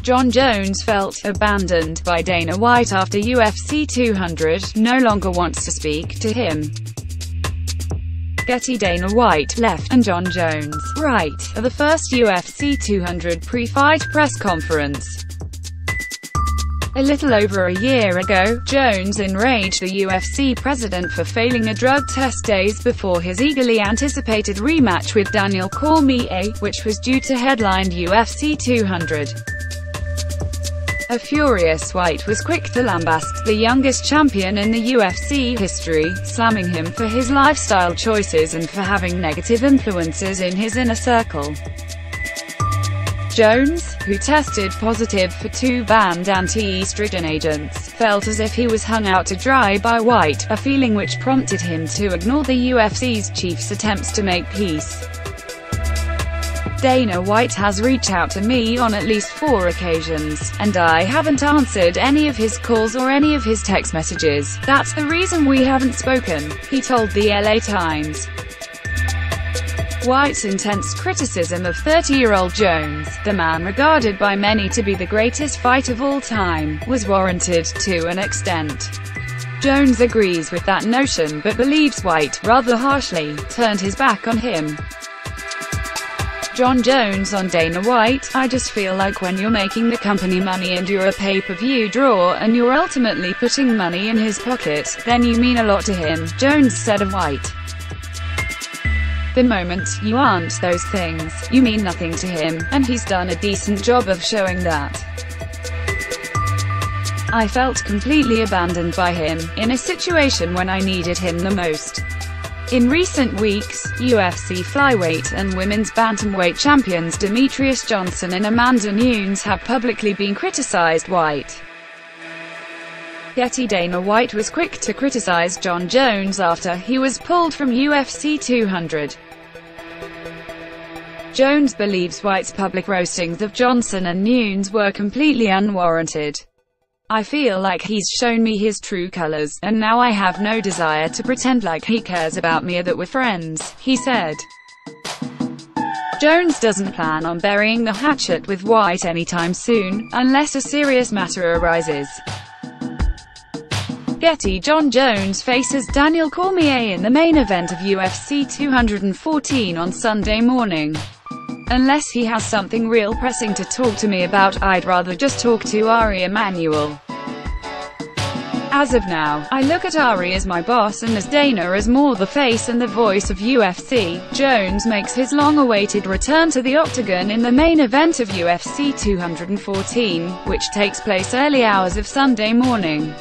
Jon Jones felt abandoned by Dana White after UFC 200 no longer wants to speak to him. Getty. Dana White left, and Jon Jones right, at the first UFC 200 pre-fight press conference. A little over a year ago, Jones enraged the UFC president for failing a drug test days before his eagerly anticipated rematch with Daniel Cormier, which was due to headline UFC 200. A furious White was quick to lambast the youngest champion in the UFC history, slamming him for his lifestyle choices and for having negative influences in his inner circle. Jones, who tested positive for 2 banned anti-estrogen agents, felt as if he was hung out to dry by White, a feeling which prompted him to ignore the UFC's chief's attempts to make peace. Dana White has reached out to me on at least 4 occasions, and I haven't answered any of his calls or any of his text messages. That's the reason we haven't spoken, he told the LA Times. White's intense criticism of 30-year-old Jones, the man regarded by many to be the greatest fighter of all time, was warranted, to an extent. Jones agrees with that notion but believes White, rather harshly, turned his back on him. Jon Jones on Dana White: I just feel like when you're making the company money and you're a pay-per-view draw and you're ultimately putting money in his pocket, then you mean a lot to him, Jones said of White. The moment you aren't those things, you mean nothing to him, and he's done a decent job of showing that. I felt completely abandoned by him, in a situation when I needed him the most. In recent weeks, UFC flyweight and women's bantamweight champions Demetrious Johnson and Amanda Nunes have publicly been criticized White. Getty. Dana White was quick to criticize Jon Jones after he was pulled from UFC 200. Jones believes White's public roastings of Johnson and Nunes were completely unwarranted. I feel like he's shown me his true colors, and now I have no desire to pretend like he cares about me or that we're friends, he said. Jones doesn't plan on burying the hatchet with White anytime soon, unless a serious matter arises. Getty. Jon Jones faces Daniel Cormier in the main event of UFC 214 on Sunday morning. Unless he has something real pressing to talk to me about, I'd rather just talk to Ari Emanuel. As of now, I look at Ari as my boss and as Dana as more the face and the voice of UFC. Jones makes his long-awaited return to the octagon in the main event of UFC 214, which takes place early hours of Sunday morning.